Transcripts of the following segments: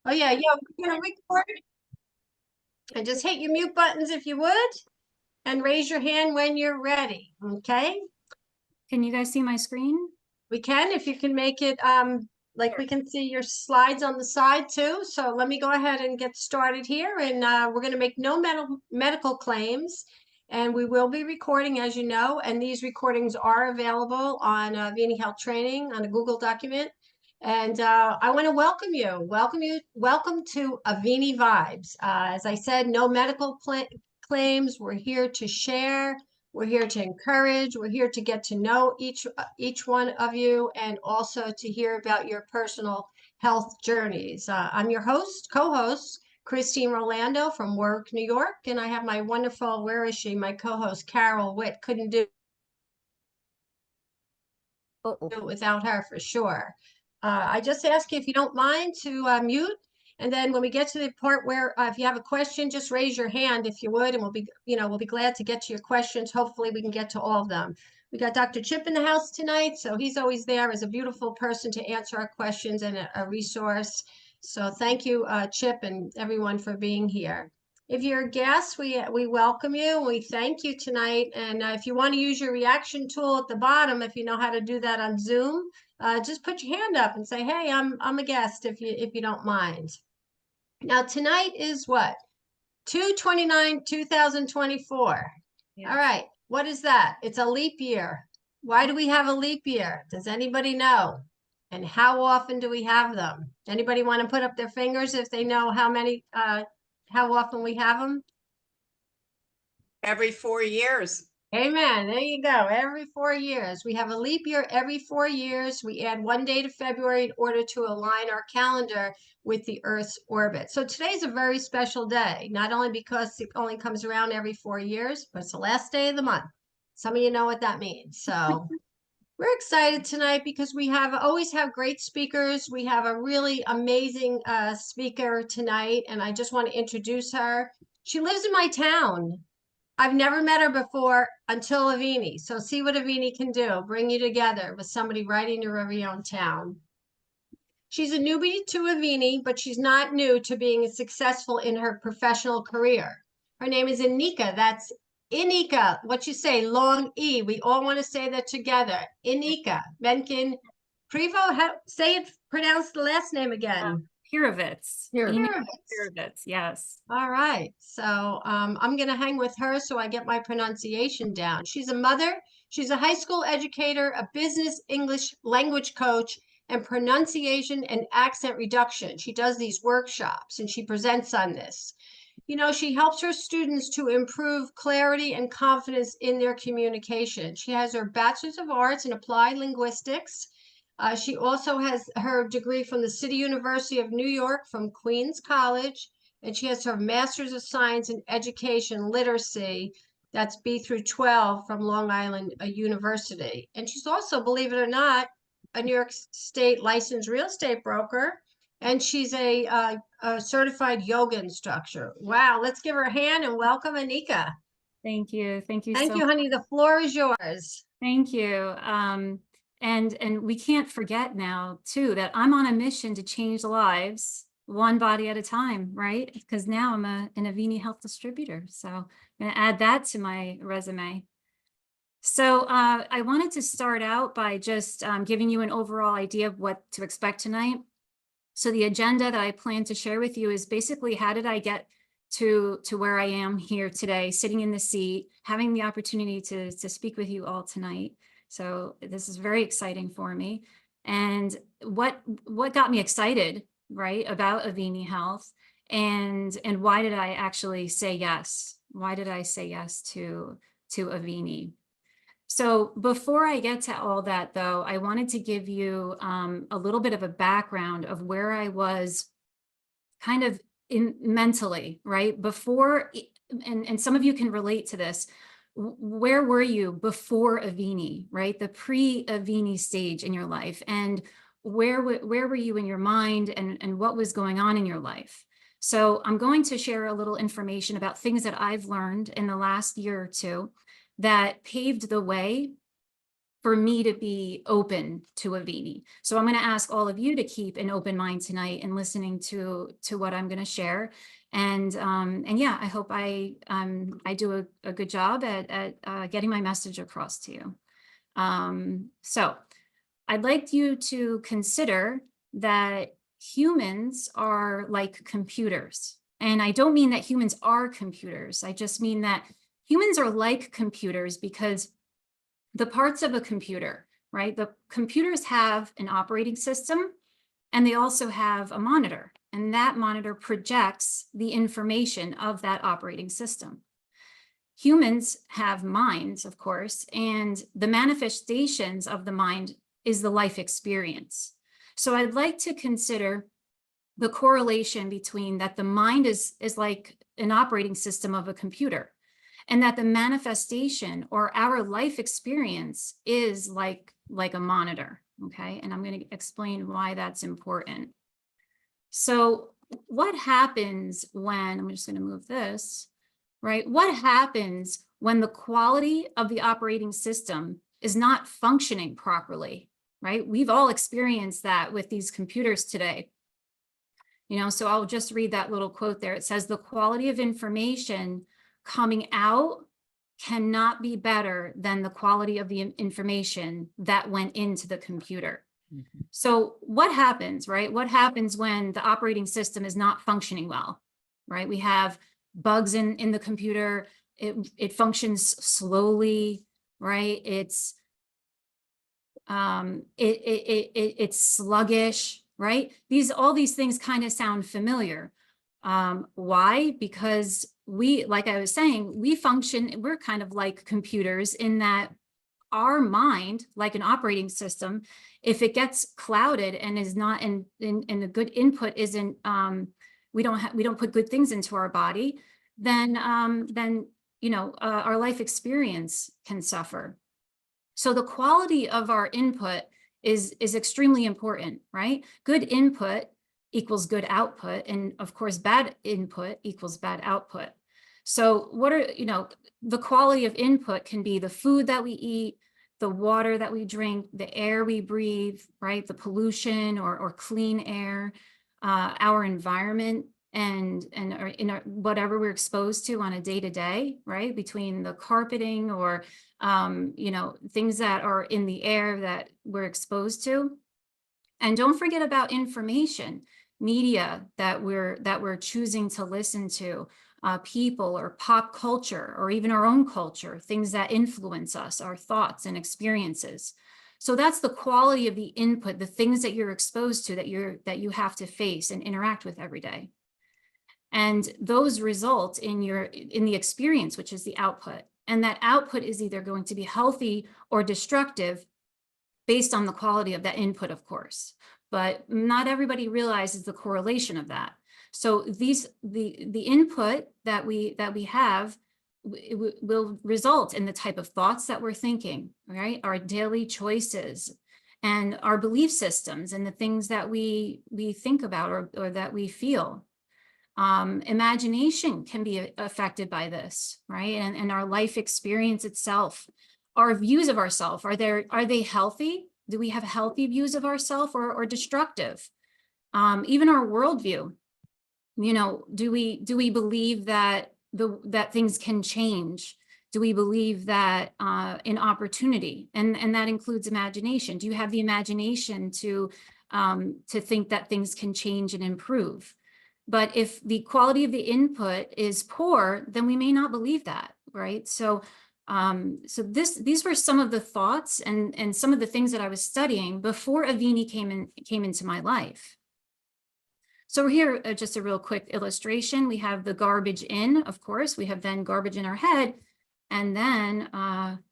Oh yeah, we're gonna record and just hit your mute buttons if you would, and raise your hand when you're ready, okay? Can you guys see my screen? We can, if you can make it, like we can see your slides on the side too. So let me go ahead and get started here, and we're gonna make no medical claims, and we will be recording, as you know, and these recordings are available on Avini Health Training on a Google document. And I want to welcome you, welcome to Avini Vibes. As I said, no medical claims. We're here to share. We're here to encourage. We're here to get to know each one of you, and also to hear about your personal health journeys. I'm your co-host, Christine Rolando from Warwick, New York, and I have my wonderful, where is she? My co-host, Carol Witt. Couldn't do it without her for sure. I just ask you if you don't mind to mute. And then when we get to the part where if you have a question, just raise your hand if you would, and we'll be glad to get to your questions. Hopefully we can get to all of them. We got Dr. Chip in the house tonight, so he's always there as a beautiful person to answer our questions and a resource. So thank you, Chip, and everyone for being here. If you're a guest, we welcome you. We thank you tonight. And if you want to use your reaction tool at the bottom, if you know how to do that on Zoom, just put your hand up and say, "Hey, I'm a guest," if you don't mind. Now tonight is what? 2/29/2024. Yes. All right. What is that? It's a leap year. Why do we have a leap year? Does anybody know? And how often do we have them? Anybody want to put up their fingers if they know how often we have them? Every 4 years. Amen. There you go. Every 4 years. We have a leap year every 4 years. We add one day to February in order to align our calendar with the Earth's orbit. So today's a very special day, not only because it only comes around every 4 years, but it's the last day of the month. Some of you know what that means. So we're excited tonight because we always have great speakers. We have a really amazing speaker tonight, and I just want to introduce her. She lives in my town. I've never met her before until Avini. So see what Avini can do, bring you together with somebody right in your very own town. She's a newbie to Avini, but she's not new to being successful in her professional career. Her name is Ineka. That's Ineka. What you say, long E. We all want to say that together. Ineka Menken pronounce the last name again. Pirovitz. Pirovitz, yes. All right. So I'm going to hang with her so I get my pronunciation down. She's a mother. She's a high school educator, a business English language coach, and pronunciation and accent reduction. She does these workshops and she presents on this. You know, she helps her students to improve clarity and confidence in their communication. She has her Bachelor's of Arts in Applied Linguistics. She also has her degree from the City University of New York from Queens College, and she has her Master's of Science in Education Literacy, that's B through 12 from Long Island University. And she's also, believe it or not, a New York State licensed real estate broker, and she's a certified yoga instructor. Wow, let's give her a hand and welcome Ineka. Thank you. Thank you. Thank you, honey. The floor is yours. Thank you. And we can't forget now too that I'm on a mission to change lives one body at a time, right? Because now I'm an Avini Health distributor. So I'm going to add that to my resume. So I wanted to start out by just giving you an overall idea of what to expect tonight. So the agenda that I plan to share with you is basically how did I get to where I am here today, sitting in the seat, having the opportunity to speak with you all tonight. So this is very exciting for me. And what got me excited, right, about Avini Health, and why did I actually say yes? Why did I say yes to Avini? So before I get to all that, though, I wanted to give you a little bit of a background of where I was kind of mentally, right? Before, and some of you can relate to this. Where were you before Avini, right? The pre-Avini stage in your life, and where were you in your mind, and what was going on in your life? So I'm going to share a little information about things that I've learned in the last year or two that paved the way for me to be open to Avini. So I'm going to ask all of you to keep an open mind tonight and listening to what I'm going to share. And yeah, I hope I do a good job at getting my message across to you. So I'd like you to consider that humans are like computers. And I don't mean that humans are computers. I just mean that humans are like computers because the parts of a computer, right? The computers have an operating system and they also have a monitor, and that monitor projects the information of that operating system. Humans have minds, of course, and the manifestations of the mind is the life experience. So I'd like to consider the correlation between that the mind is like an operating system of a computer, and that the manifestation or our life experience is like a monitor, okay? And I'm going to explain why that's important. So what happens when, I'm just going to move this, right? What happens when the quality of the operating system is not functioning properly, right? We've all experienced that with these computers today. You know, so I'll just read that little quote there. It says, the quality of information coming out cannot be better than the quality of the information that went into the computer. Mm-hmm. So what happens, right? What happens when the operating system is not functioning well, right? We have bugs in the computer. It functions slowly, right? It's sluggish, right? All these things kind of sound familiar. Why? Because we, like I was saying, we're kind of like computers in that our mind, like an operating system, if it gets clouded and is not in a good input isn't, we don't put good things into our body, then you know, our life experience can suffer. So the quality of our input is extremely important, right? Good input equals good output. And of course, bad input equals bad output. So what are, you know, the quality of input can be the food that we eat, the water that we drink, the air we breathe, right? The pollution or clean air, our environment, and whatever we're exposed to on a day-to-day, right? Between the carpeting or, you know, things that are in the air that we're exposed to. And don't forget about information, media that we're choosing to listen to, people or pop culture, or even our own culture, things that influence us, our thoughts and experiences. So that's the quality of the input, the things that you're exposed to, that you have to face and interact with every day. And those result in the experience, which is the output. And that output is either going to be healthy or destructive based on the quality of that input, of course. But not everybody realizes the correlation of that. So the input that we have will result in the type of thoughts that we're thinking, right? Our daily choices and our belief systems and the things that we think about or that we feel. Imagination can be affected by this, right? And our life experience itself, our views of ourselves, are they healthy? Do we have healthy views of ourselves or destructive? Even our worldview, you know, do we believe that that things can change? Do we believe that in opportunity, and that includes imagination? Do you have the imagination to think that things can change and improve? But if the quality of the input is poor, then we may not believe that, right? So these were some of the thoughts and some of the things that I was studying before Avini came into my life. So here, just a real quick illustration. We have the garbage in, of course. We have then garbage in our head. And then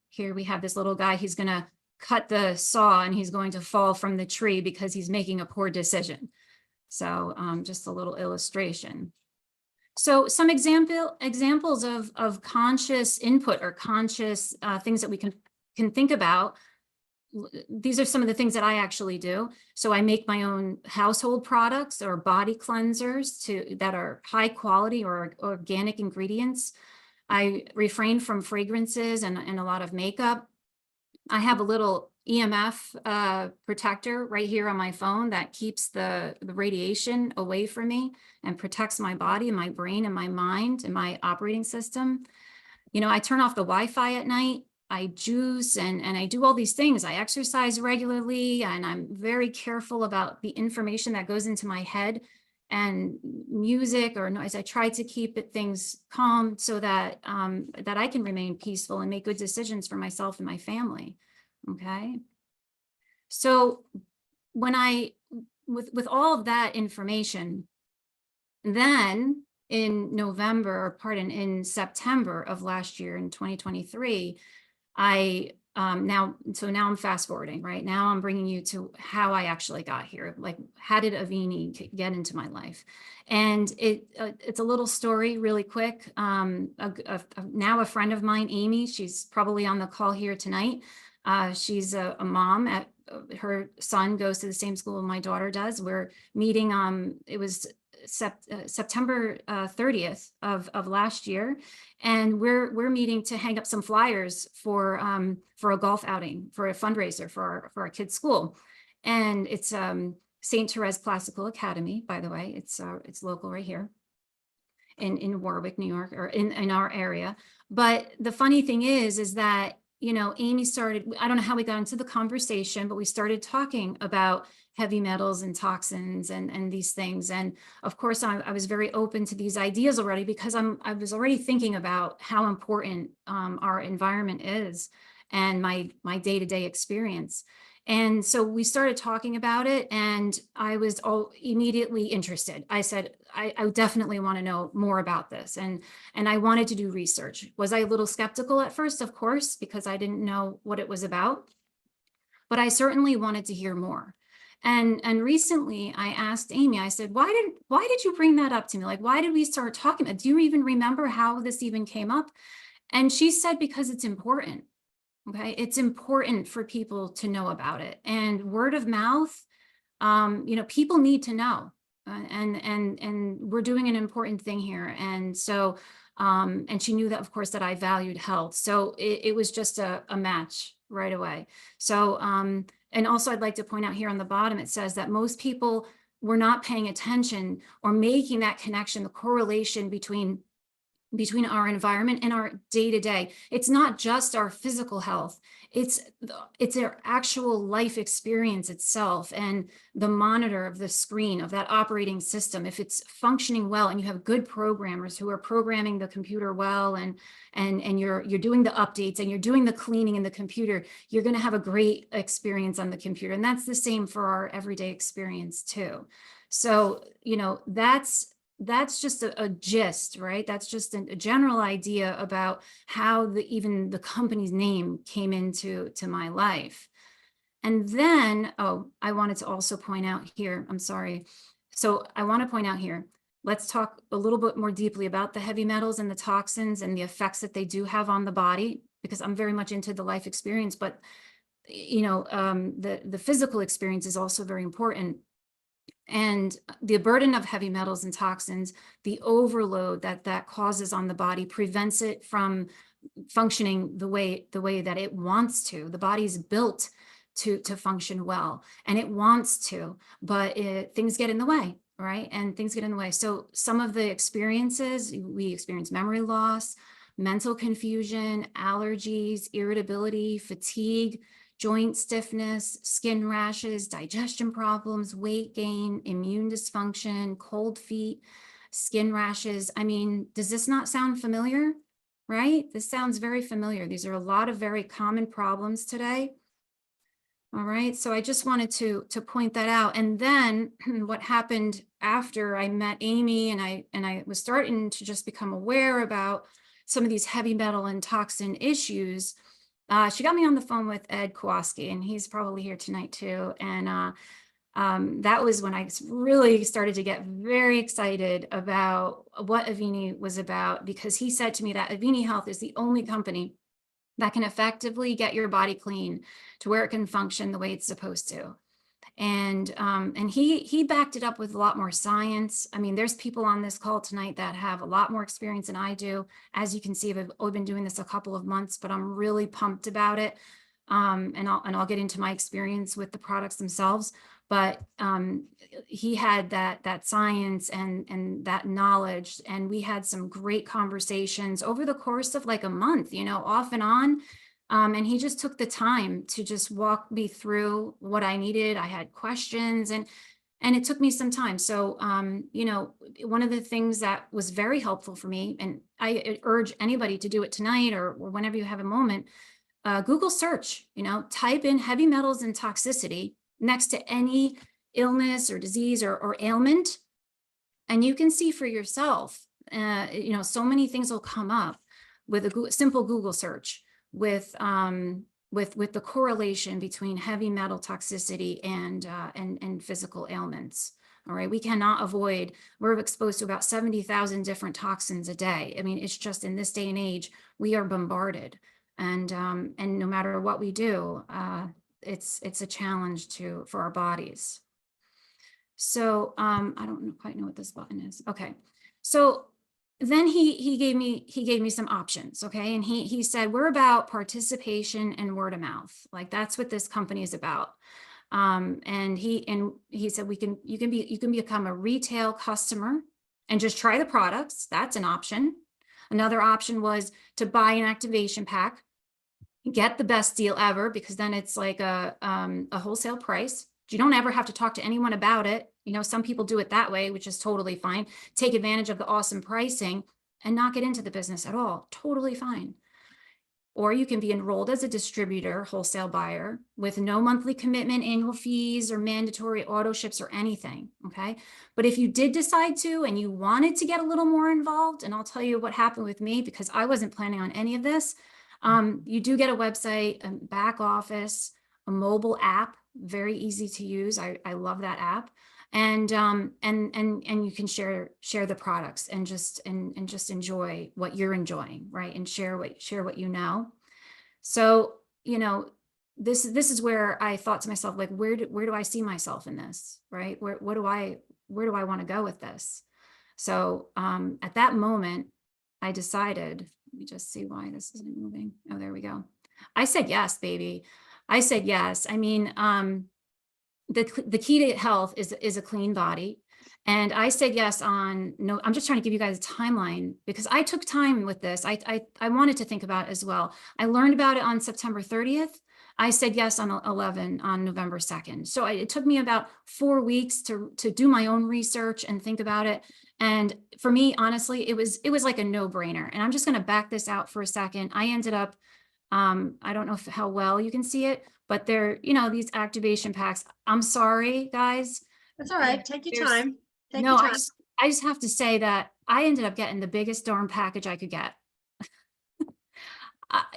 here we have this little guy. He's going to cut the saw and he's going to fall from the tree because he's making a poor decision. So just a little illustration. So some examples of conscious input or conscious things that we can think about. These are some of the things that I actually do. So I make my own household products or body cleansers that are high quality or organic ingredients. I refrain from fragrances and a lot of makeup. I have a little EMF protector right here on my phone that keeps the radiation away from me and protects my body and my brain and my mind and my operating system. You know, I turn off the Wi-Fi at night. I juice and I do all these things. I exercise regularly, and I'm very careful about the information that goes into my head, and music or noise. I try to keep things calm so that that I can remain peaceful and make good decisions for myself and my family. Okay. So when with all of that information, then in in September of last year, in 2023, I now I'm fast forwarding, right? Now I'm bringing you to how I actually got here. Like, how did Avini get into my life? And it's a little story really quick. Now a friend of mine, Amy, she's probably on the call here tonight. She's a mom at her son goes to the same school my daughter does. We're meeting, it was September 30th of last year, and we're meeting to hang up some flyers for a golf outing, for a fundraiser for our kids' school. And it's St. Therese Classical Academy, by the way. It's local right here in Warwick, New York, or in our area. But the funny thing is that, you know, Amy started, I don't know how we got into the conversation, but we started talking about heavy metals and toxins and these things. And of course, I was very open to these ideas already, because I was already thinking about how important our environment is and my day-to-day experience. And so we started talking about it, and I was immediately interested. I said, I definitely want to know more about this. And I wanted to do research. Was I a little skeptical at first? Of course, because I didn't know what it was about, but I certainly wanted to hear more. And recently I asked Amy, I said, why did you bring that up to me? Like, why did we start talking about it? Do you even remember how this even came up? And she said, because it's important. Okay, it's important for people to know about it, and word of mouth. You know, people need to know, and we're doing an important thing here. And so, and she knew that, of course, that I valued health. So it was just a match right away. So, and also I'd like to point out here on the bottom, it says that most people were not paying attention or making that connection, the correlation between our environment and our day-to-day. It's not just our physical health, it's our actual life experience itself, and the monitor of the screen of that operating system. If it's functioning well, and you have good programmers who are programming the computer well, and you're doing the updates, and you're doing the cleaning in the computer, you're going to have a great experience on the computer. And that's the same for our everyday experience too. So, you know, that's just a gist, right? That's just a general idea about how even the company's name came into my life. And then, I wanted to also point out here, I'm sorry. So I want to point out here, let's talk a little bit more deeply about the heavy metals and the toxins and the effects that they do have on the body, because I'm very much into the life experience, but you know, the physical experience is also very important. And the burden of heavy metals and toxins, the overload that causes on the body, prevents it from functioning the way that it wants to. The body's built to function well, and it wants to, but things get in the way, right? And things get in the way. So some of the experiences, we experience memory loss, mental confusion, allergies, irritability, fatigue, joint stiffness, skin rashes, digestion problems, weight gain, immune dysfunction, cold feet, skin rashes. I mean, does this not sound familiar? Right? This sounds very familiar. These are a lot of very common problems today. All right, so I just wanted to point that out. And then what happened after I met Amy, and I was starting to just become aware about some of these heavy metal and toxin issues, she got me on the phone with Ed Kowalski, and he's probably here tonight too. And that was when I really started to get very excited about what Avini was about, because he said to me that Avini Health is the only company that can effectively get your body clean to where it can function the way it's supposed to. And he backed it up with a lot more science. I mean, there's people on this call tonight that have a lot more experience than I do. As you can see, I've only been doing this a couple of months, but I'm really pumped about it. And I'll get into my experience with the products themselves, but he had that science and that knowledge, and we had some great conversations over the course of like a month, you know, off and on. And he just took the time to just walk me through what I needed. I had questions, and it took me some time. So, you know, one of the things that was very helpful for me, and I urge anybody to do it tonight or whenever you have a moment, Google search, you know, type in heavy metals and toxicity next to any illness or disease or ailment, and you can see for yourself, you know, so many things will come up with a simple Google search with the correlation between heavy metal toxicity and physical ailments. All right, we cannot avoid, we're exposed to about 70,000 different toxins a day. I mean, it's just in this day and age, we are bombarded. And no matter what we do, it's a challenge for our bodies. So I don't quite know what this button is. Okay, so then he gave me some options. Okay, and he said, we're about participation and word of mouth. Like, that's what this company is about. And he said, you can become a retail customer and just try the products. That's an option. Another option was to buy an activation pack, get the best deal ever, because then it's like a wholesale price. You don't ever have to talk to anyone about it. You know, some people do it that way, which is totally fine. Take advantage of the awesome pricing and not get into the business at all. Totally fine. Or you can be enrolled as a distributor, wholesale buyer, with no monthly commitment, annual fees, or mandatory auto ships or anything, okay? But if you did decide to, and you wanted to get a little more involved, and I'll tell you what happened with me, because I wasn't planning on any of this, you do get a website, a back office, a mobile app, very easy to use. I love that app. And you can share the products and just enjoy what you're enjoying, right? And share what you know. So, you know, this is where I thought to myself, like, where do I see myself in this, right? Where do I want to go with this? So at that moment, I decided, let me just see why this isn't moving. Oh, there we go. I said yes, baby. I said yes. I mean, the key to health is a clean body. And I said yes on, no, I'm just trying to give you guys a timeline, because I took time with this. I wanted to think about it as well. I learned about it on September 30th. I said yes on November 2nd. So it took me about 4 weeks to do my own research and think about it. And for me, honestly, it was like a no-brainer. And I'm just going to back this out for a second. I ended up, I don't know how well you can see it, but they're, you know, these activation packs. I'm sorry, guys. That's all right. Take your time. Take your No, time. I just have to say that I ended up getting the biggest darn package I could get.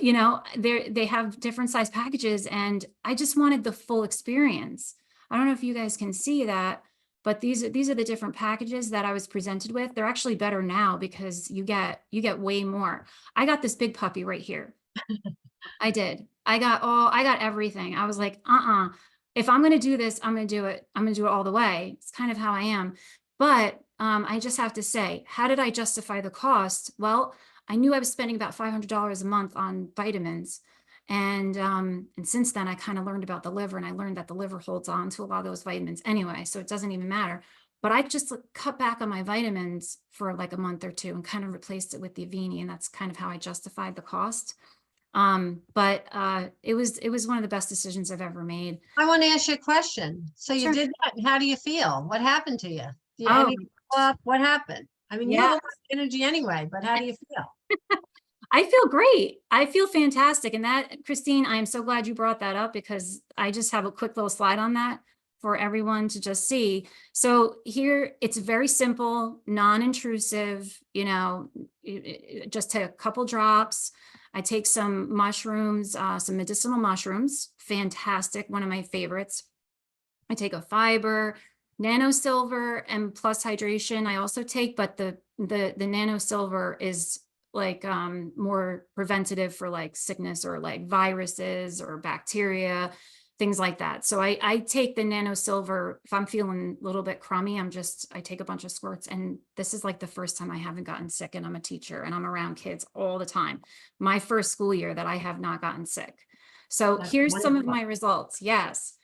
You know, they have different size packages, and I just wanted the full experience. I don't know if you guys can see that, but these are the different packages that I was presented with. They're actually better now because you get way more. I got this big puppy right here. I did. I got everything. I was like, if I'm going to do this, I'm going to do it. I'm going to do it all the way. It's kind of how I am. But I just have to say, how did I justify the cost? Well, I knew I was spending about $500 a month on vitamins. And since then, I kind of learned about the liver, and I learned that the liver holds on to a lot of those vitamins anyway, so it doesn't even matter. But I just cut back on my vitamins for like a month or two and kind of replaced it with the Avini, and that's kind of how I justified the cost. But it was one of the best decisions I've ever made. I want to ask you a question. So you Sure. did that. And how do you feel? What happened to you? Do you Oh. any up? What happened? I mean, you have a Yeah. lot of energy anyway, but how do you feel? I feel great. I feel fantastic. And that, Christine, I am so glad you brought that up, because I just have a quick little slide on that for everyone to just see. So here, it's very simple, non-intrusive, you know, just take a couple drops. I take some mushrooms, some medicinal mushrooms, fantastic, one of my favorites. I take a fiber, nano silver, and plus hydration I also take, but the nano silver is like more preventative for like sickness or like viruses or bacteria, things like that. So I take the nano silver if I'm feeling a little bit crummy. I take a bunch of squirts, and this is like the first time I haven't gotten sick, and I'm a teacher and I'm around kids all the time. My first school year that I have not gotten sick. So That's here's some of wonderful. my results. Yes.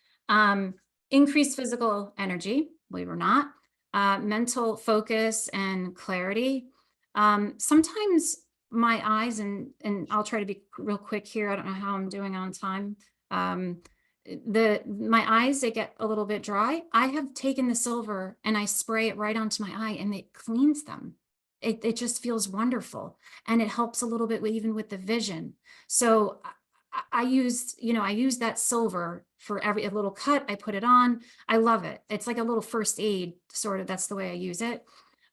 Increased physical energy, believe it or not, mental focus and clarity. Sometimes my eyes, and I'll try to be real quick here. I don't know how I'm doing on time. My eyes, they get a little bit dry. I have taken the silver and I spray it right onto my eye and it cleans them. It just feels wonderful, and it helps a little bit even with the vision. So I used, I used that silver for every a little cut. I put it on. I love it. It's like a little first aid, sort of. That's the way I use it.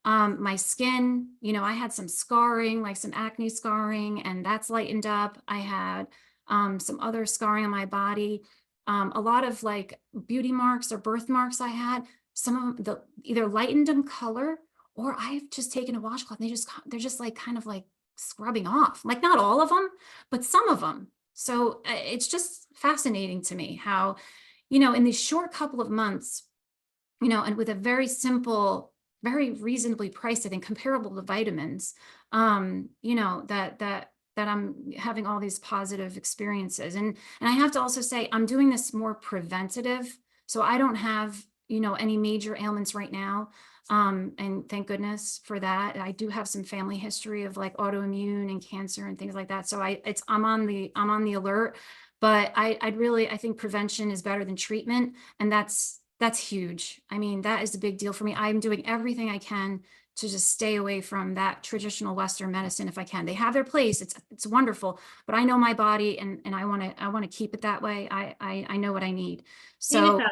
My skin, I had some scarring, like some acne scarring, and that's lightened up. I had some other scarring on my body. A lot of like beauty marks or birthmarks I had. Some of them either lightened in color, or I've just taken a washcloth and they're just like kind of like scrubbing off. Like not all of them, but some of them. So it's just fascinating to me how, in these short couple of months, and with a very simple, very reasonably priced, I think, comparable to vitamins, that I'm having all these positive experiences. And I have to also say, I'm doing this more preventative. So I don't have, any major ailments right now. And thank goodness for that. I do have some family history of like autoimmune and cancer and things like that. So I'm on the alert, but I think prevention is better than treatment. And that's huge. I mean, that is a big deal for me. I'm doing everything I can to just stay away from that traditional Western medicine if I can. They have their place. It's wonderful, but I know my body, and I want to keep it that way. I know what I need. So Ineka,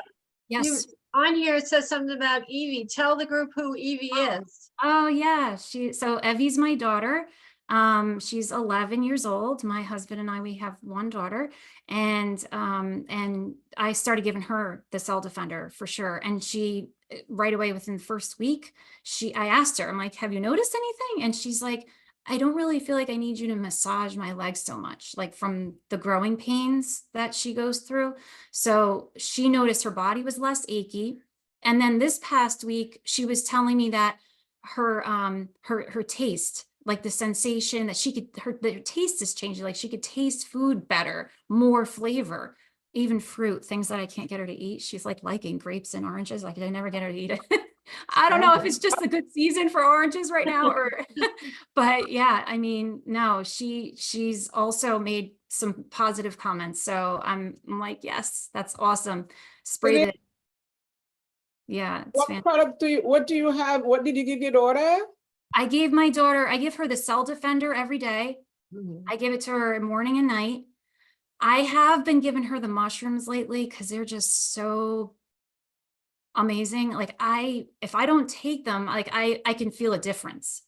yes. on here it says something about Evie. Tell the group who Evie is. Oh yeah, so Evie's my daughter. She's 11 years old. My husband and I, we have one daughter, and I started giving her the Cell Defender for sure. And she right away within the first week, I asked her, I'm like, have you noticed anything? And she's like, I don't really feel like I need you to massage my legs so much, like from the growing pains that she goes through. So she noticed her body was less achy. And then this past week, she was telling me that her taste, like the sensation that her taste is changing, like she could taste food better, more flavor, even fruit, things that I can't get her to eat. She's like liking grapes and oranges. Like I never get her to eat it. I don't know if it's just a good season for oranges right now, or but yeah, I mean, no, she's also made some positive comments. So I'm like, yes, that's awesome. Spray the Yeah, it's What fantastic. product what do you have? What did you give your daughter? I give her the Cell Defender every day. I give it to her morning and night. I have been giving her the mushrooms lately because they're just so amazing. Like if I don't take them, like I can feel a difference.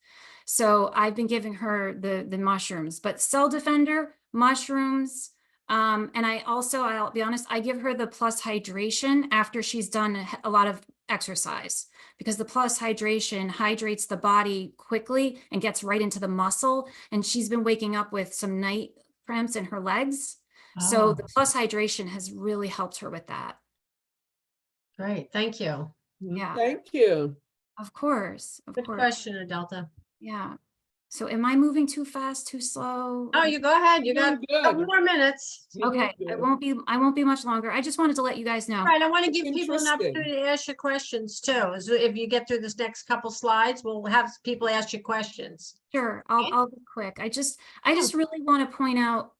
So I've been giving her the mushrooms, but Cell Defender, mushrooms, and I'll be honest, I give her the Plus Hydration after she's done a lot of exercise, because the Plus Hydration hydrates the body quickly and gets right into the muscle. And she's been waking up with some night cramps in her legs. So the Plus Hydration has really helped her with that. Great, thank you. Yeah. Thank you. Of course. Good question, Adelta. Yeah. So am I moving too fast, too slow? Oh, you go ahead. You got You're a couple good. more minutes. You're Okay, good. I won't be much longer. I just wanted to let you guys know. All right, I want to It's give people an interesting. opportunity to ask you questions too. So if you get through this next couple slides, we'll have people ask you questions. Sure, Okay. I'll be quick. I just really want to point out,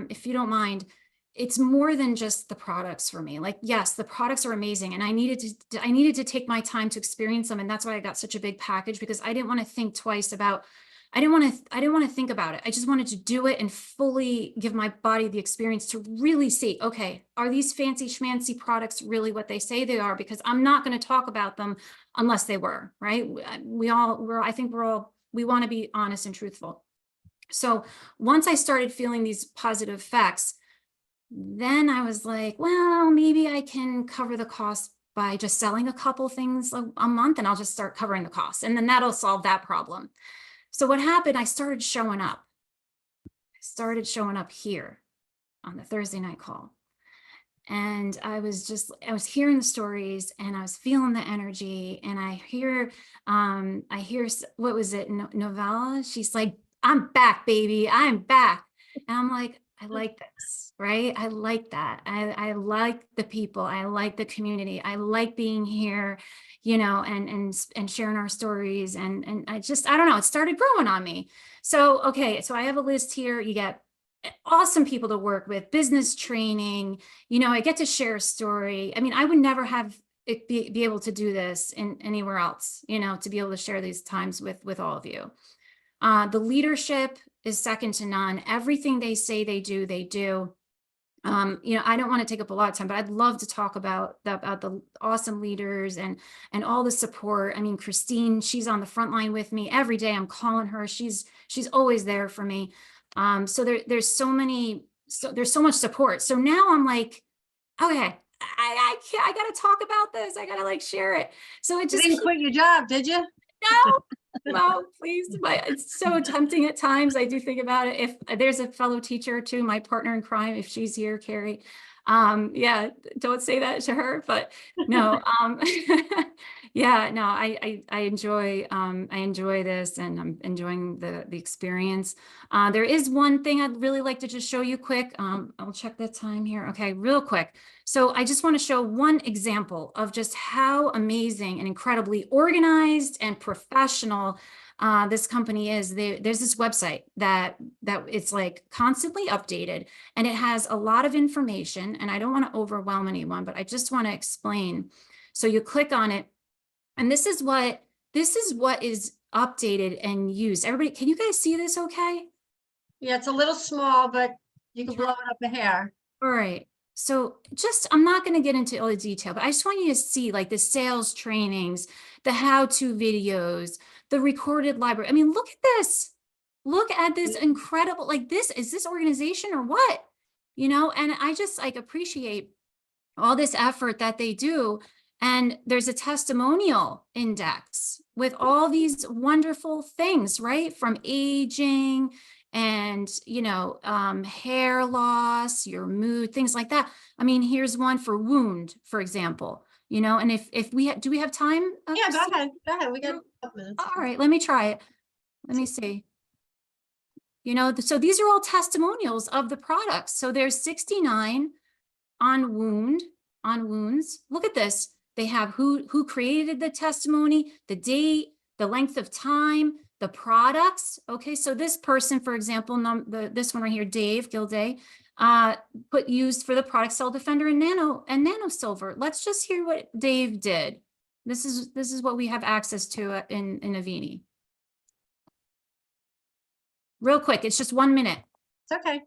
if you don't mind, it's more than just the products for me. Like, yes, the products are amazing, and I needed to take my time to experience them, and that's why I got such a big package, because I didn't want to think twice about. I didn't want to think about it. I just wanted to do it and fully give my body the experience to really see, okay, are these fancy schmancy products really what they say they are? Because I'm not going to talk about them unless they were, right? We want to be honest and truthful. So once I started feeling these positive effects, then I was like, well, maybe I can cover the cost by just selling a couple things a month, and I'll just start covering the costs, and then that'll solve that problem. So what happened, I started showing up. Here on the Thursday night call. And I was hearing the stories, and I was feeling the energy, and I hear, what was it? Novella. She's like, I'm back, baby. I'm back. And I'm like, I like this, right? I like that. I like the people. I like the community. I like being here, you know, and sharing our stories. And I don't know, it started growing on me. So, okay, so I have a list here. You get awesome people to work with, business training, you know, I get to share a story. I mean, I would never have it be able to do this in anywhere else, you know, to be able to share these times with all of you. The leadership is second to none. Everything they say they do, they do. You know, I don't want to take up a lot of time, but I'd love to talk about the awesome leaders and all the support. I mean, Christine, she's on the front line with me every day. I'm calling her. She's always there for me. So there's so much support. So now I'm like, okay, I can't, I gotta talk about this. I gotta like share it. So it You just didn't quit your job, did you? no, please, but it's so tempting at times. I do think about it. If there's a fellow teacher too, my partner in crime, if she's here, Carrie, yeah, don't say that to her, but no, yeah, no, I enjoy this, and I'm enjoying the experience. There is one thing I'd really like to just show you quick. I'll check the time here. Okay, real quick. So I just want to show one example of just how amazing and incredibly organized and professional this company is. There's this website that it's like constantly updated, and it has a lot of information, and I don't want to overwhelm anyone, but I just want to explain. So you click on it, and this is what is updated and used. Everybody, can you guys see this okay? Yeah, it's a little small, but you can blow it up a hair. All right. So I'm not going to get into all the detail, but I just want you to see like the sales trainings, the how-to videos, the recorded library. I mean, look at this. Look at this incredible, like is this organization or what? You know, and I just like appreciate all this effort that they do. And there's a testimonial index with all these wonderful things, right? From aging and, you know, hair loss, your mood, things like that. I mean, here's one for wound, for example, you know, and if we do we have time? Yeah, go Christine? ahead. Go ahead. We got a couple minutes. All right, let me try it. Let me see. You know, so these are all testimonials of the products. So there's 69 on wounds. Look at this. They have who created the testimony, the date, the length of time, the products. Okay, so this person, for example, this one right here, Dave Gilday, put used for the product Cell Defender and Nano Silver. Let's just hear what Dave did. This is what we have access to in Avini. Real quick, it's just 1 minute. It's okay.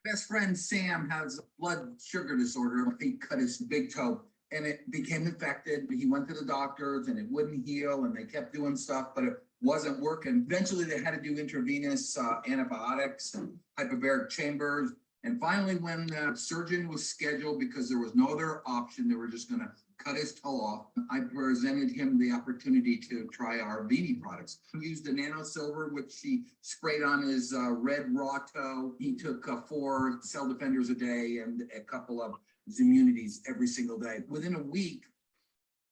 Best friend Sam has blood sugar disorder. He cut his big toe and it became infected. He went to the doctors and it wouldn't heal, and they kept doing stuff, but it wasn't working. Eventually they had to do intravenous antibiotics and hyperbaric chambers. And finally, when the surgeon was scheduled, because there was no other option, they were just going to cut his toe off, I presented him the opportunity to try our Avini products. He used the Nano Silver, which he sprayed on his red raw toe. He took 4 Cell Defenders a day and a couple of Immunities every single day. Within a week,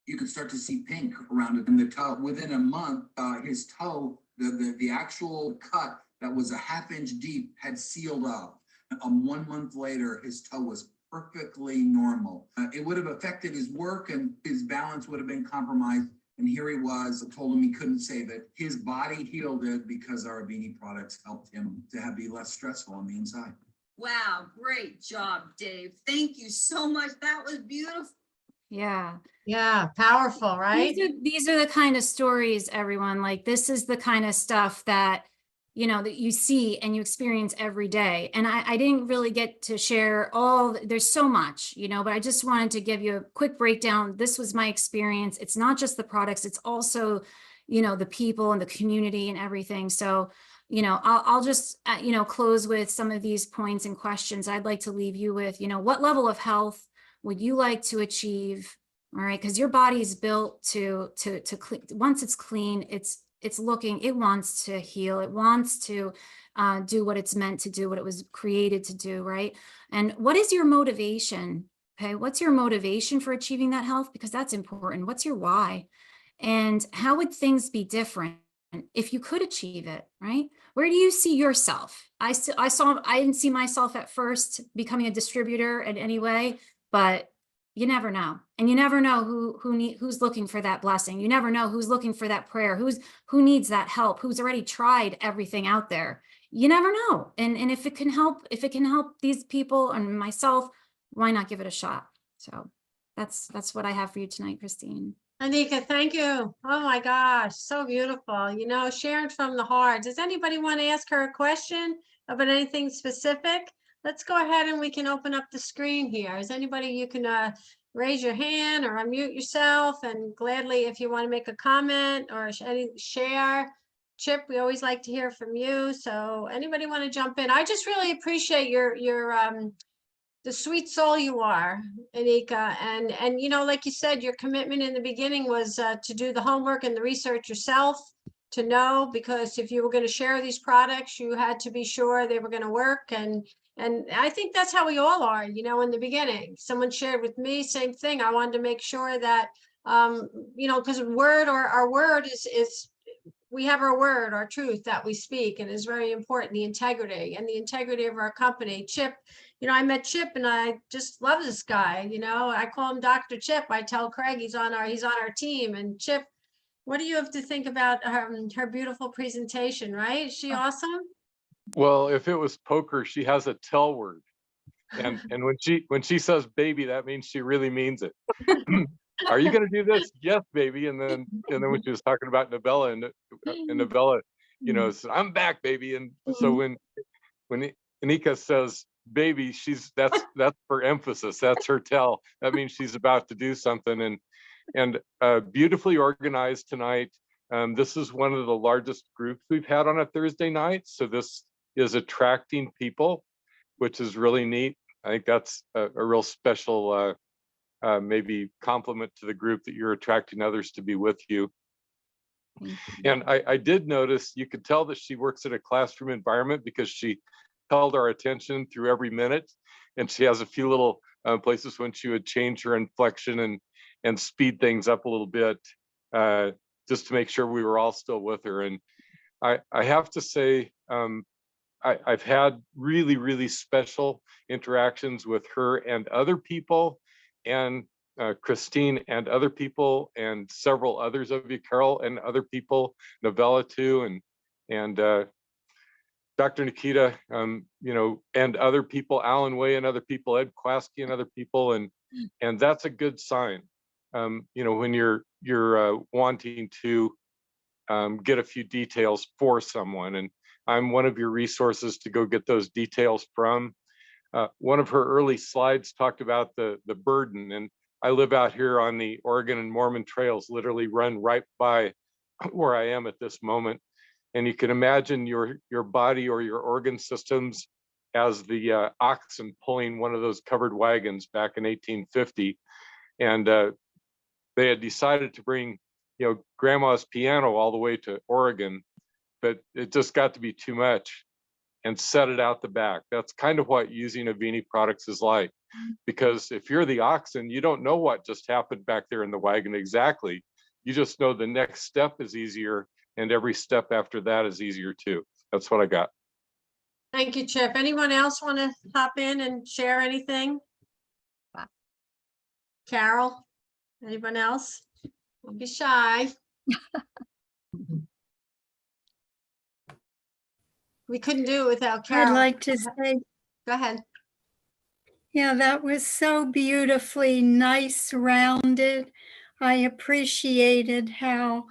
you could start to see pink around it in the toe. Within a month, his toe, the actual cut that was a ½ inch deep had sealed up. 1 month later, his toe was perfectly normal. It would have affected his work and his balance would have been compromised. And here he was, I told him he couldn't save it. His body healed it because our Avini products helped him to be less stressful on the inside. Wow, great job, Dave. Thank you so much. That was beautiful. Yeah. Yeah, powerful, right? These are the kind of stories, everyone. Like, this is the kind of stuff that, you know, that you see and you experience every day. And I didn't really get to share there's so much, you know, but I just wanted to give you a quick breakdown. This was my experience. It's not just the products, it's also, you know, the people and the community and everything. So, you know, I'll just, you know, close with some of these points and questions I'd like to leave you with. You know, what level of health would you like to achieve? All right, because your body is built to clean. Once it's clean, it wants to heal. It wants to do what it's meant to do, what it was created to do, right? And what is your motivation? Okay, what's your motivation for achieving that health? Because that's important. What's your why? And how would things be different if you could achieve it, right? Where do you see yourself? I didn't see myself at first becoming a distributor in any way, but you never know. And you never know who's looking for that blessing. You never know who's looking for that prayer, who needs that help, who's already tried everything out there. You never know. And if it can help these people and myself, why not give it a shot? So that's what I have for you tonight, Christine. Ineka, thank you. Oh my gosh, so beautiful. You know, sharing from the heart. Does anybody want to ask her a question about anything specific? Let's go ahead and we can open up the screen here. Is anybody, you can raise your hand or unmute yourself, and gladly, if you want to make a comment or any share. Chip, we always like to hear from you. So anybody want to jump in? I just really appreciate your the sweet soul you are, Ineka, and you know, like you said, your commitment in the beginning was to do the homework and the research yourself, to know, because if you were going to share these products, you had to be sure they were going to work. And I think that's how we all are, you know, in the beginning. Someone shared with me, same thing. I wanted to make sure that you know, because our word is we have our word, our truth that we speak, and is very important, the integrity of our company. Chip, you know, I met Chip and I just love this guy. You know, I call him Dr. Chip. I tell Craig he's on our team. And Chip, what do you have to think about her beautiful presentation, right? Is she awesome? Well, if it was poker, she has a tell word. And when she says baby, that means she really means it. Are you going to do this? Yes, baby. And then when she was talking about Novella, and Novella, you know, said, I'm back, baby. And so when Ineka says baby, that's for emphasis. That's her tell. That means she's about to do something. And beautifully organized tonight. This is one of the largest groups we've had on a Thursday night. So this is attracting people, which is really neat. I think that's a real special maybe compliment to the group, that you're attracting others to be with you. And I did notice, you could tell that she works in a classroom environment, because she held our attention through every minute. And she has a few little places when she would change her inflection and speed things up a little bit, just to make sure we were all still with her. And I have to say, I've had really, really special interactions with her and other people, and Christine and other people, and several others of you, Carol and other people, Novella too, and Dr. Nikita, you know, and other people, Alan Way and other people, Ed Kwaski and other people, and that's a good sign. You know, when you're wanting to get a few details for someone, and I'm one of your resources to go get those details from. One of her early slides talked about the burden, and I live out here on the Oregon and Mormon trails, literally run right by where I am at this moment. And you can imagine your body or your organ systems as the oxen pulling one of those covered wagons back in 1850. And they had decided to bring, you know, grandma's piano all the way to Oregon, but it just got to be too much, and set it out the back. That's kind of what using Avini products is like, because if you're the oxen, you don't know what just happened back there in the wagon exactly. You just know the next step is easier, and every step after that is easier too. That's what I got. Thank you, Chip. Anyone else want to hop in and share anything? Carol, anyone else? Don't be shy. We couldn't do it without Carol. I'd like to say, Go ahead. yeah, that was so beautifully nice, rounded. I appreciated how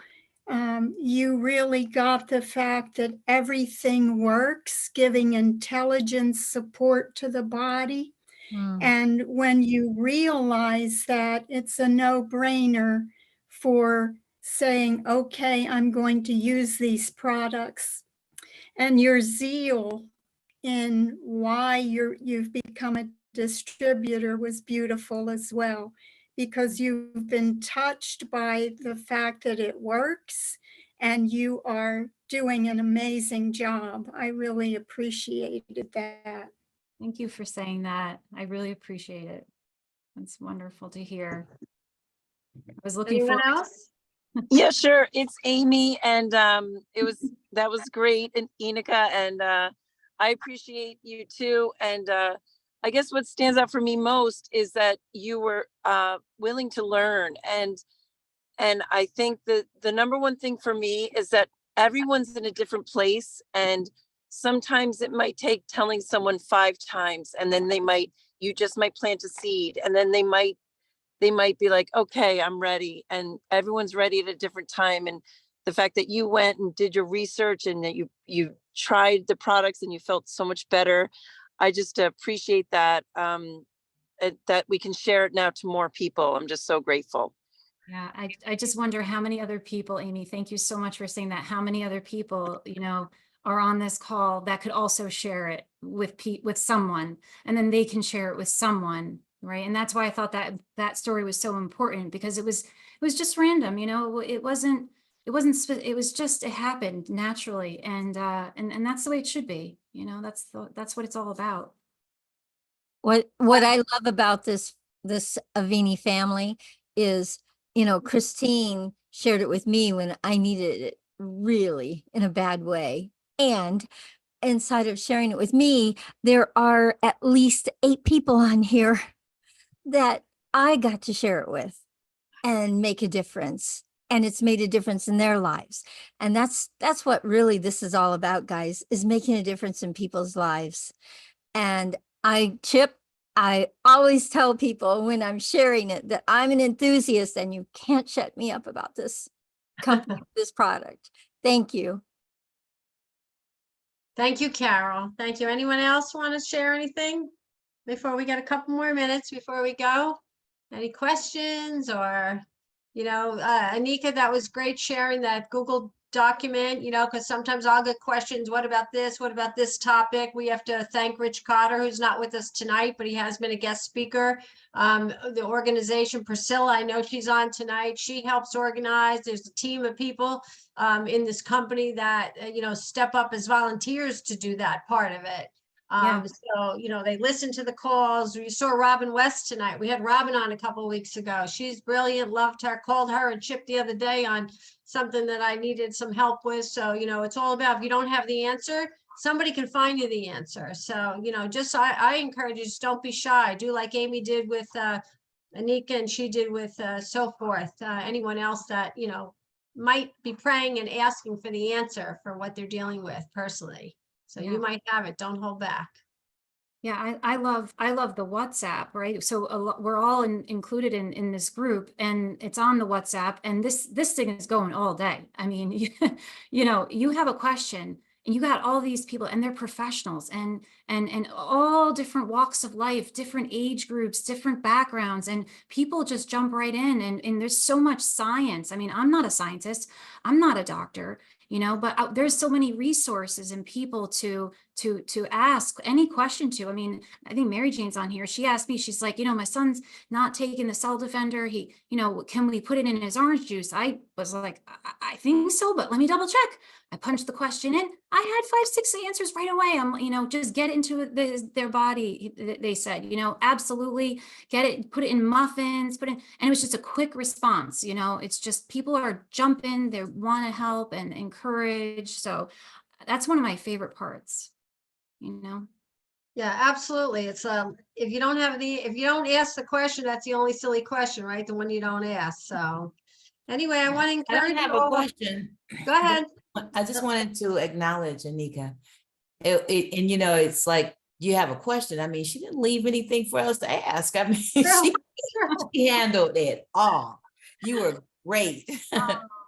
you really got the fact that everything works, giving intelligence support to the body. And when you realize that, it's a no-brainer for saying, okay, I'm going to use these products. And your zeal in why you've become a distributor was beautiful as well, because you've been touched by the fact that it works and you are doing an amazing job. I really appreciated that. Thank you for saying that. I really appreciate it. That's wonderful to hear. I was looking Anyone forward. else? Yeah, sure. It's Amy, and that was great, and Ineka, and I appreciate you too. And I guess what stands out for me most is that you were willing to learn, and I think that the number one thing for me is that everyone's in a different place, and sometimes it might take telling someone 5 times, and then you just might plant a seed, and then they might be like, okay, I'm ready. And everyone's ready at a different time. And the fact that you went and did your research and that you tried the products and you felt so much better. I just appreciate that, that we can share it now to more people. I'm just so grateful. Yeah, I just wonder how many other people, Amy, thank you so much for saying that. How many other people, are on this call that could also share it with someone, and then they can share it with someone, right? And that's why I thought that story was so important, because it was just random, it happened naturally, and that's the way it should be, that's what it's all about. What I love about this Avini family is, Christine shared it with me when I needed it really in a bad way. And inside of sharing it with me, there are at least 8 people on here that I got to share it with and make a difference. And it's made a difference in their lives. And that's what really this is all about, guys, is making a difference in people's lives. And Chip, I always tell people when I'm sharing it that I'm an enthusiast, and you can't shut me up about this company, this product. Thank you. Thank you, Carol. Thank you. Anyone else want to share anything before we get a couple more minutes before we go? Any questions or, Ineka, that was great sharing that Google document, because sometimes I'll get questions. What about this? What about this topic? We have to thank Rich Cotter, who's not with us tonight, but he has been a guest speaker. The organization, Priscilla, I know she's on tonight. She helps organize. There's a team of people in this company that, step up as volunteers to do that part of it. Yeah. So, they listen to the calls. We saw Robin West tonight. We had Robin on a couple of weeks ago. She's brilliant, loved her, called her and Chip the other day on something that I needed some help with. So, it's all about, if you don't have the answer, somebody can find you the answer. So, I encourage you, just don't be shy. Do like Amy did with Ineka, and she did with so forth. Anyone else that, might be praying and asking for the answer for what they're dealing with personally. So Yeah. you might have it. Don't hold back. Yeah, I love the WhatsApp, right? So we're all included in this group, and it's on the WhatsApp, and this thing is going all day. I mean, you have a question, and you got all these people, and they're professionals, and all different walks of life, different age groups, different backgrounds, and people just jump right in, and there's so much science. I mean, I'm not a scientist, I'm not a doctor, but there's so many resources and people to ask any question to. I mean, I think Mary Jane's on here. She asked me, she's like, my son's not taking the cell defender. He, can we put it in his orange juice? I was like, I think so, but let me double check. I punched the question in. I had 5, 6 answers right away. I'm, just get into their body. They said, absolutely get it, put it in muffins, and it was just a quick response. It's just people are jumping, they want to help and encourage. So that's one of my favorite parts, Yeah, absolutely. It's if you don't ask the question, that's the only silly question, right? The one you don't ask. So anyway, I want to encourage I don't have you a all. question. Go ahead. I just wanted to acknowledge Ineka. And it's like you have a question. I mean, she didn't leave anything for us to ask. I mean, she handled it all. You were great.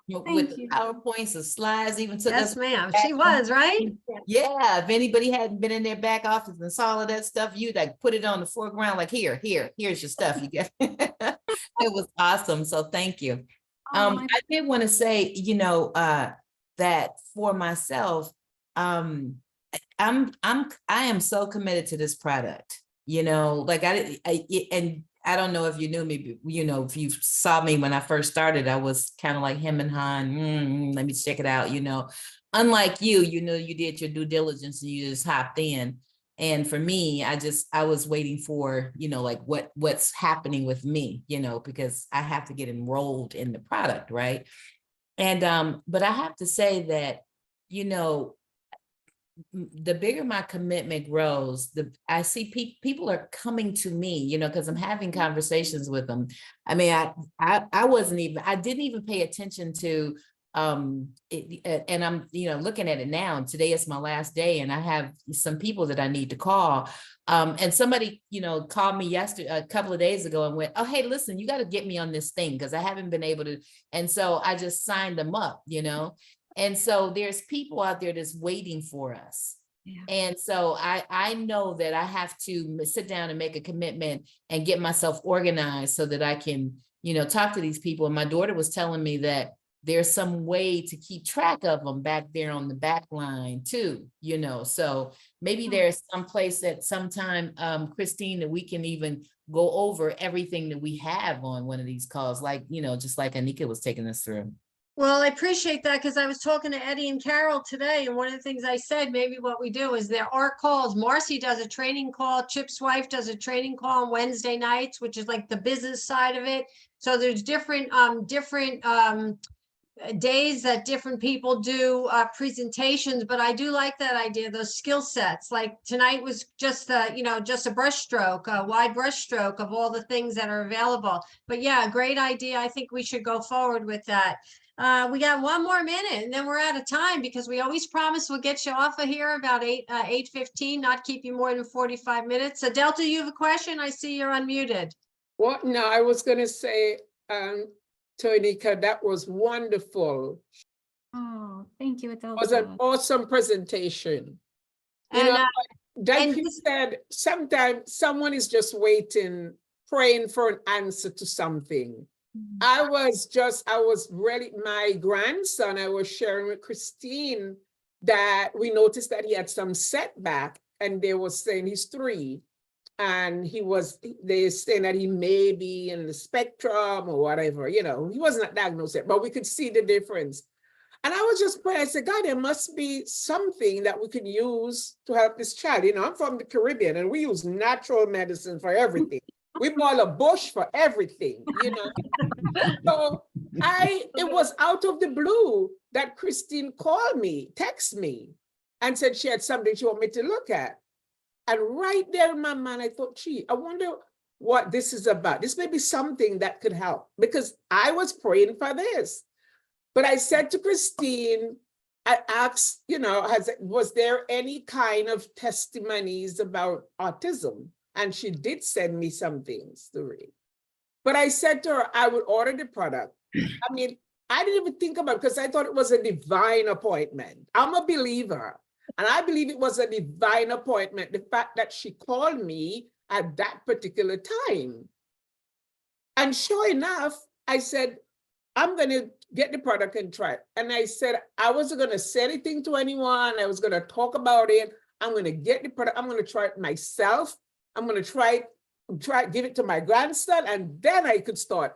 With the you. PowerPoints, the slides, even took Yes, us. ma'am. She was, right? Yeah, if anybody hadn't been in their back office and saw all of that stuff, you like put it on the foreground, like here's your stuff. You get it was awesome. So thank you. I did want to say, that for myself, I am so committed to this product, like and I don't know if you knew me, but, if you saw me when I first started, I was kind of like him and Han, let me check it out, unlike you, you did your due diligence and you just hopped in. And for me, I was waiting for, like what's happening with me, because I have to get enrolled in the product. Right. And but I have to say that, you know, the bigger my commitment grows, I see people are coming to me, you know, because I'm having conversations with them. I mean, I didn't even pay attention to and I'm, you know, looking at it now. Today is my last day, and I have some people that I need to call. And somebody, you know, called me a couple of days ago and went, "Oh, hey, listen, you got to get me on this thing because I haven't been able to." And so I just signed them up, you know. And so there's people out there that's waiting for us. Yeah. And so I know that I have to sit down and make a commitment and get myself organized so that I can, you know, talk to these people. And my daughter was telling me that there's some way to keep track of them back there on the back line too, you know. So maybe there's some place that sometime, Christine, that we can even go over everything that we have on one of these calls, like, you know, just like Ineka was taking us through. Well, I appreciate that because I was talking to Eddie and Carol today, and one of the things I said, maybe what we do is there are calls. Marcy does a training call. Chip's wife does a training call on Wednesday nights, which is like the business side of it. So there's different days that different people do presentations, but I do like that idea, those skill sets. Like tonight was just just a brush stroke, a wide brush stroke of all the things that are available. But yeah, great idea. I think we should go forward with that. We got one more minute and then we're out of time because we always promise we'll get you off of here about 8:15, not keep you more than 45 minutes. So Delta, you have a question? I see you're unmuted. What? No, I was going to say, Ineka, that was wonderful. Oh, thank you, It was an Adelta. awesome presentation. You And, know, like and you said, sometimes someone is just waiting, praying for an answer to something. Mhm. I was really, my grandson, I was sharing with Christine that we noticed that he had some setback, and they were saying he's 3. And they're saying that he may be in the spectrum or whatever, you know, he wasn't diagnosed yet, but we could see the difference. And I was just praying, I said, God, there must be something that we can use to help this child. You know, I'm from the Caribbean and we use natural medicine for everything. We boil a bush for everything, you know. So it was out of the blue that Christine called me, texted me, and said she had something she wanted me to look at. And right there in my mind, I thought, gee, I wonder what this is about. This may be something that could help, because I was praying for this. But I said to Christine, I asked, you know, was there any kind of testimonies about autism? And she did send me some things to read. But I said to her, I would order the product. I mean, I didn't even think about it because I thought it was a divine appointment. I'm a believer. And I believe it was a divine appointment, the fact that she called me at that particular time. And sure enough, I said, I'm going to get the product and try it. And I said, I wasn't going to say anything to anyone. I was going to talk about it. I'm going to get the product. I'm going to try it myself. I'm going to give it to my grandson. And then I could start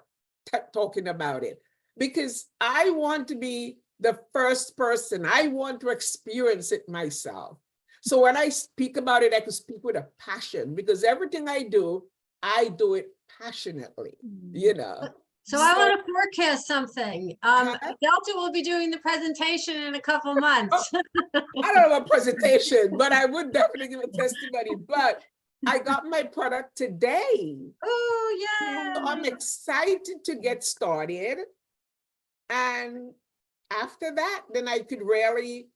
talking about it, because I want to be the first person. I want to experience it myself. So when I speak about it, I can speak with a passion, because everything I do it passionately, you know. So I want to forecast something. Delta will be doing the presentation in a couple months. I don't have a presentation, but I would definitely give a testimony. But I got my product today. Oh, yeah. So I'm excited to get started. And after that, then I could really,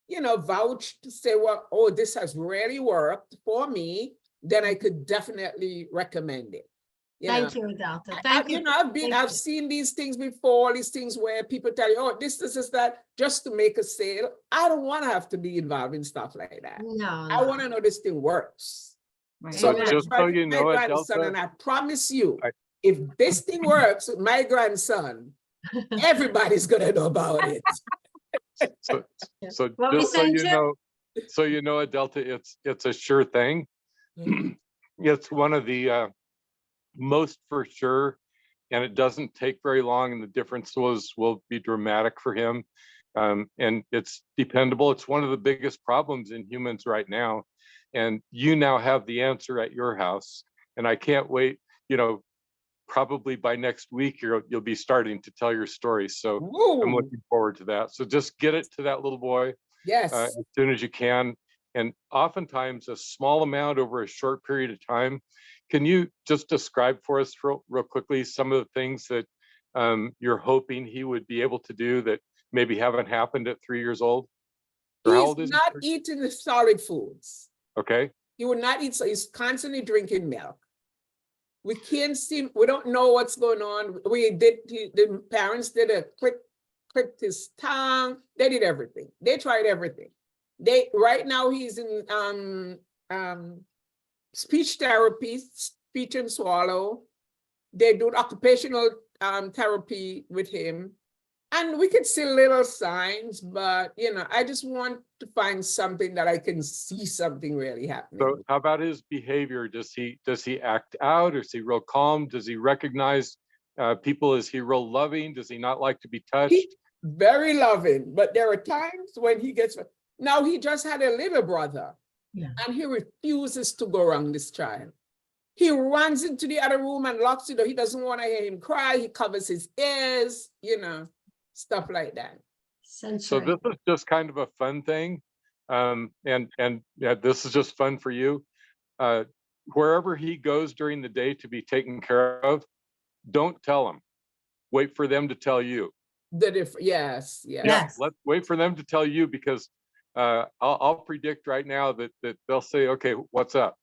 you know, vouch to say, well, oh, this has really worked for me. Then I could definitely recommend it. Thank you, Delta. Thank you. You know, I've seen these things before, these things where people tell you, oh, this is that, just to make a sale. I don't want to have to be involved in stuff like that. No, I want to know this thing works. Right. So So just so you know it, Delta, and I promise you, if this thing works with my grandson, everybody's gonna know about it. so What were you just saying, Chip? you know it, Delta, it's a sure thing. It's one of the most for sure, and it doesn't take very long, and the difference will be dramatic for him. And it's dependable. It's one of the biggest problems in humans right now, and you now have the answer at your house. And I can't wait. You know, probably by next week, you'll be starting to tell your story. So I'm Woo. looking forward to that. So just get it to that little boy Yes. as soon as you can. And oftentimes a small amount over a short period of time. Can you just describe for us real quickly some of the things that you're hoping he would be able to do that maybe haven't happened at 3 years old? Or how He's old is not eating the solid foods. he? Okay. He would not eat, so he's constantly drinking milk. We can't see, we don't know what's going on. The parents did a clipped his tongue. They did everything. They tried everything. Right now he's in speech therapy, speech and swallow. They do occupational therapy with him. And we could see little signs, but I just want to find something that I can see something really happening. So how about his behavior? Does he act out? Is he real calm? Does he recognize people? Is he real loving? Does he not like to be touched? He's very loving, but there are times when he gets, now he just had a little brother, and he refuses to go around this child. He runs into the other room and locks the door. He doesn't want to hear him cry. He covers his ears, stuff like that. So this is just kind of a fun thing. And yeah, this is just fun for you. Wherever he goes during the day to be taken care of, don't tell him. Wait for them to tell you. Yes. Let's wait for them to tell you, because I'll predict right now that they'll say, okay, what's up?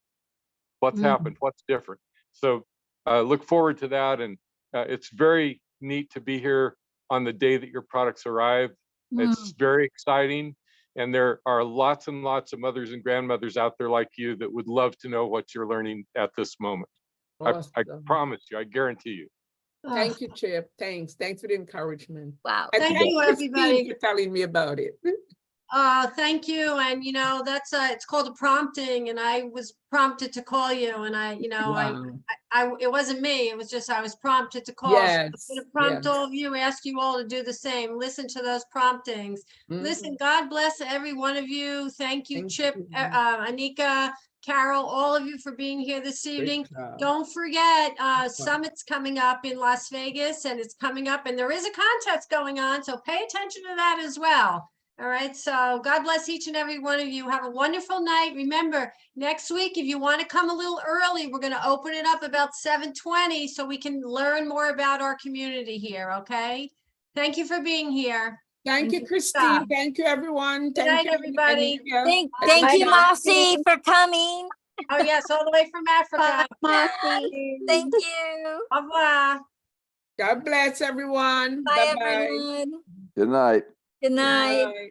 What's happened? What's different? So look forward to that. And it's very neat to be here on the day that your products arrive. It's very exciting. And there are lots and lots of mothers and grandmothers out there like you that would love to know what you're learning at this moment. Awesome. I promise you, I guarantee you. Thank you, Chip. Thanks for the encouragement. Wow. And Thank you, Christine everybody. for telling me about it. Thank you. And that's it's called a prompting, and I was prompted to call you, and it wasn't me. It was just, I was prompted to call. Yes, So I'm going to prompt yes. all of you, ask you all to do the same. Listen to those promptings. Listen, God bless every one of you. Thank you, Thank Chip, you. Anika, Carol, all of you for being here this evening. job. Don't forget, Summit's coming up in Las Vegas, and it's coming up, and there is a contest going on, so pay attention to that as well. All right, so God bless each and every one of you. Have a wonderful night. Remember, next week, if you want to come a little early, we're going to open it up about 7:20 so we can learn more about our community here, okay? Thank you for being here. Thank you, Christine. Stop. Thank you, everyone. Good night, you, everybody. Anika. Thank you, Bye-bye. Mossy, for coming. Oh, yes, all the way from Africa. Thank you. Au revoir. God bless everyone. Bye, Bye-bye. everyone. Good night. Good night. Bye.